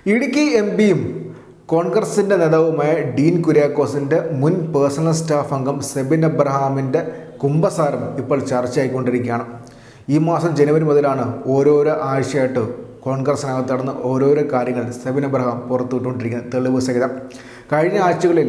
Idukki M പിയും കോൺഗ്രസിൻ്റെ നേതാവുമായ ഡീൻ കുര്യാക്കോസിൻ്റെ മുൻ പേഴ്സണൽ സ്റ്റാഫ് അംഗം സെബിൻ എബ്രഹാമിൻ്റെ കുമ്പസാരം ഇപ്പോൾ ചർച്ചയായിക്കൊണ്ടിരിക്കുകയാണ്. ഈ മാസം ജനുവരി മുതലാണ് ഓരോരോ ആഴ്ചയായിട്ട് കോൺഗ്രസിനകത്ത് നടന്ന ഓരോരോ കാര്യങ്ങൾ സെബിൻ എബ്രഹാം പുറത്തുവിട്ടുകൊണ്ടിരിക്കുന്നത് തെളിവ് സഹിതം. കഴിഞ്ഞ ആഴ്ചകളിൽ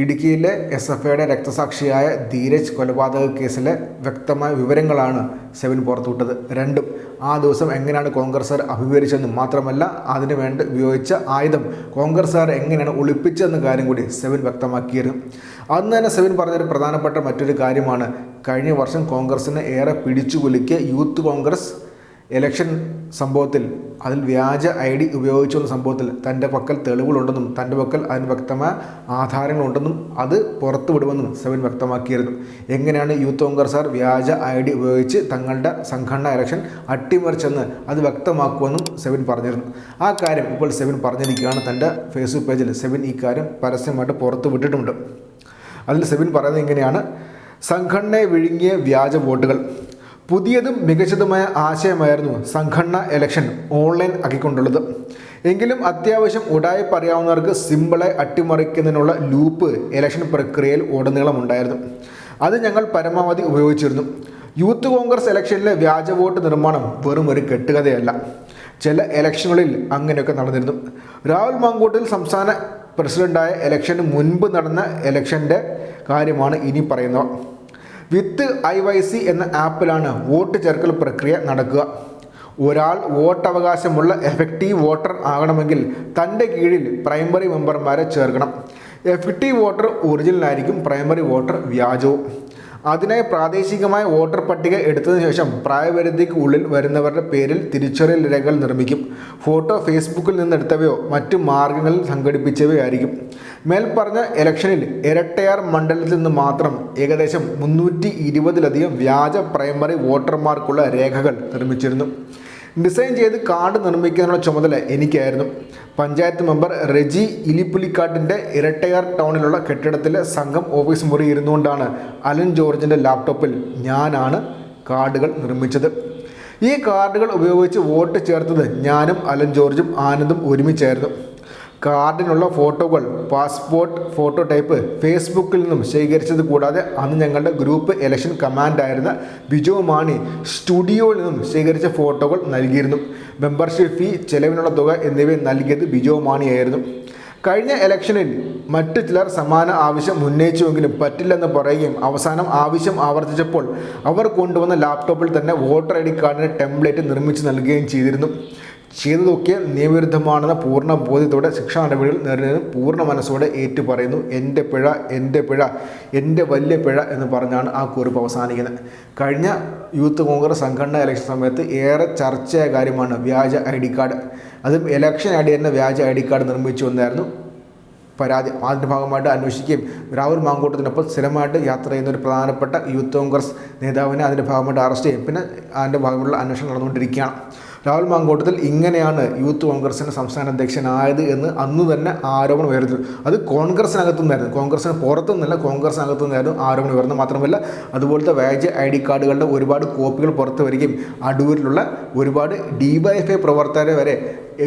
ഇടുക്കിയിലെ SFIയുടെ രക്തസാക്ഷിയായ ധീരജ് കൊലപാതക കേസിലെ വ്യക്തമായ വിവരങ്ങളാണ് സെബിൻ പുറത്തുവിട്ടത്. രണ്ടും ആ ദിവസം എങ്ങനെയാണ് കോൺഗ്രസ്സുകാർ അഭിമുഖീകരിച്ചതെന്നും മാത്രമല്ല അതിനു വേണ്ടി ഉപയോഗിച്ച ആയുധം കോൺഗ്രസ്സുകാർ എങ്ങനെയാണ് ഒളിപ്പിച്ചതെന്ന കാര്യം കൂടി സെബിൻ വ്യക്തമാക്കിയിരുന്നു. അന്ന് തന്നെ സെബിൻ പറഞ്ഞൊരു പ്രധാനപ്പെട്ട മറ്റൊരു കാര്യമാണ്, കഴിഞ്ഞ വർഷം കോൺഗ്രസിനെ ഏറെ പിടിച്ചുകുലുക്കിയ യൂത്ത് കോൺഗ്രസ് ഇലക്ഷൻ സംഭവത്തിൽ അതിൽ വ്യാജ ID ഉപയോഗിച്ചുവെന്ന സംഭവത്തിൽ തൻ്റെ പക്കൽ തെളിവുകളുണ്ടെന്നും തൻ്റെ പക്കൽ അതിന് വ്യക്തമായ ആധാരങ്ങളുണ്ടെന്നും അത് പുറത്തുവിടുമെന്നും സെബിൻ വ്യക്തമാക്കിയിരുന്നു. എങ്ങനെയാണ് യൂത്ത് കോൺഗ്രസ്സുകാർ വ്യാജ ID ഉപയോഗിച്ച് തങ്ങളുടെ സംഘടന ഇലക്ഷൻ അട്ടിമറിച്ചെന്ന് അത് വ്യക്തമാക്കുമെന്നും സെബിൻ പറഞ്ഞിരുന്നു. ആ കാര്യം ഇപ്പോൾ സെബിൻ പറഞ്ഞിരിക്കുകയാണ്. തൻ്റെ ഫേസ്ബുക്ക് പേജിൽ സെബിൻ ഈ കാര്യം പരസ്യമായിട്ട് പുറത്തു വിട്ടിട്ടുണ്ട്. അതിൽ സെബിൻ പറയുന്നത് ഇങ്ങനെയാണ്: സംഘടനയെ വിഴുങ്ങിയ വ്യാജ വോട്ടുകൾ. പുതിയതും മികച്ചതുമായ ആശയമായിരുന്നു സംഘടന ഇലക്ഷൻ ഓൺലൈൻ ആക്കിക്കൊണ്ടുള്ളത്. എങ്കിലും അത്യാവശ്യം ഉടായിപ്പ് അറിയാവുന്നവർക്ക് സിമ്പിളായി അട്ടിമറിക്കുന്നതിനുള്ള ലൂപ്പ് ഇലക്ഷൻ പ്രക്രിയയിൽ ഉടനീളം ഉണ്ടായിരുന്നു. അത് ഞങ്ങൾ പരമാവധി ഉപയോഗിച്ചിരുന്നു. യൂത്ത് കോൺഗ്രസ് ഇലക്ഷനിലെ വ്യാജ വോട്ട് നിർമ്മാണം വെറും ഒരു കെട്ടുകഥയല്ല. ചില ഇലക്ഷനുകളിൽ അങ്ങനെയൊക്കെ നടന്നിരുന്നു. രാഹുൽ മാങ്കൂട്ടത്തിൽ സംസ്ഥാന പ്രസിഡന്റായ ഇലക്ഷന് മുൻപ് നടന്ന ഇലക്ഷൻ്റെ കാര്യമാണ് ഇനി പറയുന്നവ. വിത്ത് IYC എന്ന ആപ്പിലാണ് വോട്ട് ചേർക്കൽ പ്രക്രിയ നടക്കുക. ഒരാൾ വോട്ടവകാശമുള്ള എഫക്റ്റീവ് വോട്ടർ ആകണമെങ്കിൽ തൻ്റെ കീഴിൽ പ്രൈമറി മെമ്പർമാരെ ചേർക്കണം. എഫക്റ്റീവ് വോട്ടർ ഒറിജിനലായിരിക്കും, പ്രൈമറി വോട്ടർ വ്യാജവും. അതിനായി പ്രാദേശികമായ വോട്ടർ പട്ടിക എടുത്തതിനു ശേഷം പ്രായപരിധിക്ക് ഉള്ളിൽ വരുന്നവരുടെ പേരിൽ തിരിച്ചറിയൽ രേഖകൾ നിർമ്മിക്കും. ഫോട്ടോ ഫേസ്ബുക്കിൽ നിന്നെടുത്തവയോ മറ്റു മാർഗങ്ങളിൽ സംഘടിപ്പിച്ചവയോ ആയിരിക്കും. മേൽപ്പറഞ്ഞ ഇലക്ഷനിൽ ഇരട്ടയാർ മണ്ഡലത്തിൽ നിന്ന് മാത്രം ഏകദേശം 320-ലധികം വ്യാജ പ്രൈമറി വോട്ടർമാർക്കുള്ള രേഖകൾ നിർമ്മിച്ചിരുന്നു. ഡിസൈൻ ചെയ്ത് കാർഡ് നിർമ്മിക്കാനുള്ള ചുമതല എനിക്കായിരുന്നു. പഞ്ചായത്ത് മെമ്പർ റെജി ഇലിപ്പുലിക്കാട്ടിൻ്റെ ഇരട്ടയാർ ടൗണിലുള്ള കെട്ടിടത്തിലെ സംഘം ഓഫീസ് മുറി ഇരുന്നുകൊണ്ടാണ് അലൻ ജോർജിൻ്റെ ലാപ്ടോപ്പിൽ ഞാനാണ് കാർഡുകൾ നിർമ്മിച്ചത്. ഈ കാർഡുകൾ ഉപയോഗിച്ച് വോട്ട് ചേർത്തത് ഞാനും അലൻ ജോർജും ആനന്ദും ഒരുമിച്ചായിരുന്നു. കാർഡിനുള്ള ഫോട്ടോകൾ പാസ്പോർട്ട് ഫോട്ടോ ടൈപ്പ് ഫേസ്ബുക്കിൽ നിന്നും ശേഖരിച്ചത് കൂടാതെ അന്ന് ഞങ്ങളുടെ ഗ്രൂപ്പ് ഇലക്ഷൻ കമാൻഡായിരുന്ന ബിജോ മാണി സ്റ്റുഡിയോയിൽ നിന്നും ശേഖരിച്ച ഫോട്ടോകൾ നൽകിയിരുന്നു. മെമ്പർഷിപ്പ് ഫീ, ചെലവിനുള്ള തുക എന്നിവ നൽകിയത് ബിജോ മാണിയായിരുന്നു. കഴിഞ്ഞ ഇലക്ഷനിൽ മറ്റു ചിലർ സമാന ആവശ്യം ഉന്നയിച്ചുവെങ്കിലും പറ്റില്ലെന്ന് പറയുകയും അവസാനം ആവശ്യം ആവർത്തിച്ചപ്പോൾ അവർ കൊണ്ടുവന്ന ലാപ്ടോപ്പിൽ തന്നെ വോട്ടർ ID കാർഡിൻ്റെ ടെംപ്ലേറ്റ് നിർമ്മിച്ച് നൽകുകയും ചെയ്തിരുന്നു. ചെയ്തതൊക്കെ നിയമവിരുദ്ധമാണെന്ന പൂർണ്ണ ബോധ്യത്തോടെ ശിക്ഷാ നടപടികൾ നേരിടുന്നതിന് പൂർണ്ണ മനസ്സോടെ ഏറ്റുപറയുന്നു. എൻ്റെ പിഴ, എൻ്റെ വലിയ പിഴ എന്ന് പറഞ്ഞാണ് ആ കുറിപ്പ് അവസാനിക്കുന്നത്. കഴിഞ്ഞ യൂത്ത് കോൺഗ്രസ് സംഘടന ഇലക്ഷൻ സമയത്ത് ഏറെ ചർച്ചയായ കാര്യമാണ് വ്യാജ ID കാർഡ്. അതും ഇലക്ഷൻ ID തന്നെ വ്യാജ ID കാർഡ് നിർമ്മിച്ചു എന്നായിരുന്നു പരാതി. അതിൻ്റെ ഭാഗമായിട്ട് അന്വേഷിക്കുകയും രാഹുൽ മാങ്കൂട്ടത്തിനൊപ്പം സ്ഥിരമായിട്ട് യാത്ര ചെയ്യുന്ന ഒരു പ്രധാനപ്പെട്ട യൂത്ത് കോൺഗ്രസ് നേതാവിനെ അതിൻ്റെ ഭാഗമായിട്ട് അറസ്റ്റ് ചെയ്യും. പിന്നെ അതിൻ്റെ ഭാഗമായിട്ടുള്ള അന്വേഷണം നടന്നുകൊണ്ടിരിക്കുകയാണ്. രാഹുൽ മാങ്കൂട്ടത്തിൽ ഇങ്ങനെയാണ് യൂത്ത് കോൺഗ്രസിൻ്റെ സംസ്ഥാന അധ്യക്ഷനായത് എന്ന് അന്ന് തന്നെ ആരോപണം ഉയർന്നു. അത് കോൺഗ്രസിനകത്തു നിന്നായിരുന്നു, കോൺഗ്രസിന് പുറത്തുനിന്നല്ല, കോൺഗ്രസിനകത്തു നിന്നായിരുന്നു ആരോപണം ഉയർന്നത്. മാത്രമല്ല അതുപോലത്തെ വ്യാജ ID കാർഡുകളുടെ ഒരുപാട് കോപ്പികൾ പുറത്തു വരികയും അടൂരിലുള്ള ഒരുപാട് DYFI പ്രവർത്തകരെ വരെ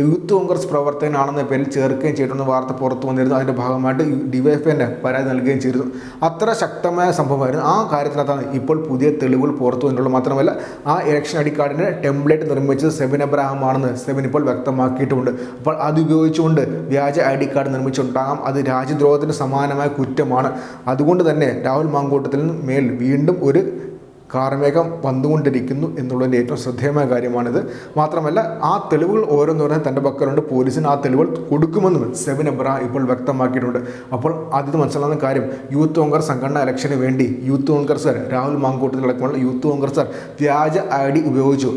യൂത്ത് കോൺഗ്രസ് പ്രവർത്തകനാണെന്ന പേരിൽ ചേർക്കുകയും ചെയ്തിട്ടുള്ള വാർത്ത പുറത്തു വന്നിരുന്നു. അതിൻ്റെ ഭാഗമായിട്ട് DYFI തന്നെ പരാതി നൽകുകയും ചെയ്തിരുന്നു. അത്ര ശക്തമായ സംഭവമായിരുന്നു. ആ കാര്യത്തിനകത്താണ് ഇപ്പോൾ പുതിയ തെളിവുകൾ പുറത്തു വന്നിട്ടുള്ളത്. മാത്രമല്ല ആ ഇലക്ഷൻ ID കാർഡിൻ്റെ ടെംപ്ലേറ്റ് നിർമ്മിച്ചത് സെബിൻ എബ്രഹാം ആണെന്ന് സെബിൻ ഇപ്പോൾ വ്യക്തമാക്കിയിട്ടുമുണ്ട്. അപ്പോൾ അത് ഉപയോഗിച്ചുകൊണ്ട് വ്യാജ ID കാർഡ് നിർമ്മിച്ചുണ്ടാകാം. അത് രാജ്യദ്രോഹത്തിന് സമാനമായ കുറ്റമാണ്. അതുകൊണ്ട് തന്നെ രാഹുൽ മാങ്കൂട്ടത്തിന് മേൽ വീണ്ടും ഒരു കാർമേഘം വന്നുകൊണ്ടിരിക്കുന്നു എന്നുള്ളതിൻ്റെ ഏറ്റവും ശ്രദ്ധേയമായ കാര്യമാണിത്. മാത്രമല്ല ആ തെളിവുകൾ ഓരോന്നോരോന്നും തൻ്റെ പക്കലുണ്ട്. പോലീസിന് ആ തെളിവുകൾ കൊടുക്കുമെന്നും സെബിൻ എബ്രഹാം ഇപ്പോൾ വ്യക്തമാക്കിയിട്ടുണ്ട്. അപ്പോൾ ആദ്യത്തെ മനസ്സിലാകുന്ന കാര്യം, യൂത്ത് കോൺഗ്രസ് സംഘടന ഇലക്ഷന് വേണ്ടി യൂത്ത് കോൺഗ്രസ്സുകാർ, രാഹുൽ മാങ്കൂട്ടത്തിൽ അടക്കമുള്ള യൂത്ത് കോൺഗ്രസ്സുകാർ വ്യാജ ID ഉപയോഗിച്ചു.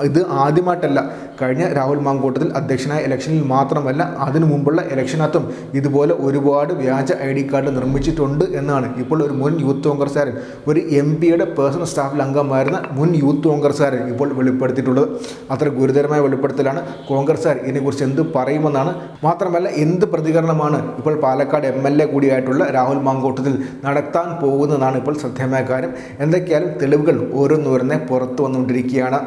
ഇത് ആദ്യമായിട്ടല്ല. കഴിഞ്ഞ രാഹുൽ മാങ്കൂട്ടത്തിൽ അധ്യക്ഷനായ ഇലക്ഷനിൽ മാത്രമല്ല അതിനു മുമ്പുള്ള ഇലക്ഷനകത്തും ഇതുപോലെ ഒരുപാട് വ്യാജ ID കാർഡ് നിർമ്മിച്ചിട്ടുണ്ട് എന്നാണ് ഇപ്പോൾ ഒരു മുൻ യൂത്ത് കോൺഗ്രസ്സുകാരൻ, ഒരു MPയുടെ പേഴ്സണൽ സ്റ്റാഫിൽ അംഗമായിരുന്ന മുൻ യൂത്ത് കോൺഗ്രസ്സുകാരൻ ഇപ്പോൾ വെളിപ്പെടുത്തിയിട്ടുള്ളത്. അത്ര ഗുരുതരമായ വെളിപ്പെടുത്തലാണ്. കോൺഗ്രസ്സുകാർ ഇതിനെക്കുറിച്ച് എന്ത് പറയുമെന്നാണ്, മാത്രമല്ല എന്ത് പ്രതികരണമാണ് ഇപ്പോൾ പാലക്കാട് MLA കൂടിയായിട്ടുള്ള രാഹുൽ മാങ്കൂട്ടത്തിൽ നടത്താൻ പോകുന്നതാണ് ഇപ്പോൾ ശ്രദ്ധേയമായ കാര്യം. എന്തൊക്കെയാലും തെളിവുകൾ ഓരോന്നോരോന്നെ പുറത്തു വന്നുകൊണ്ടിരിക്കുകയാണ്.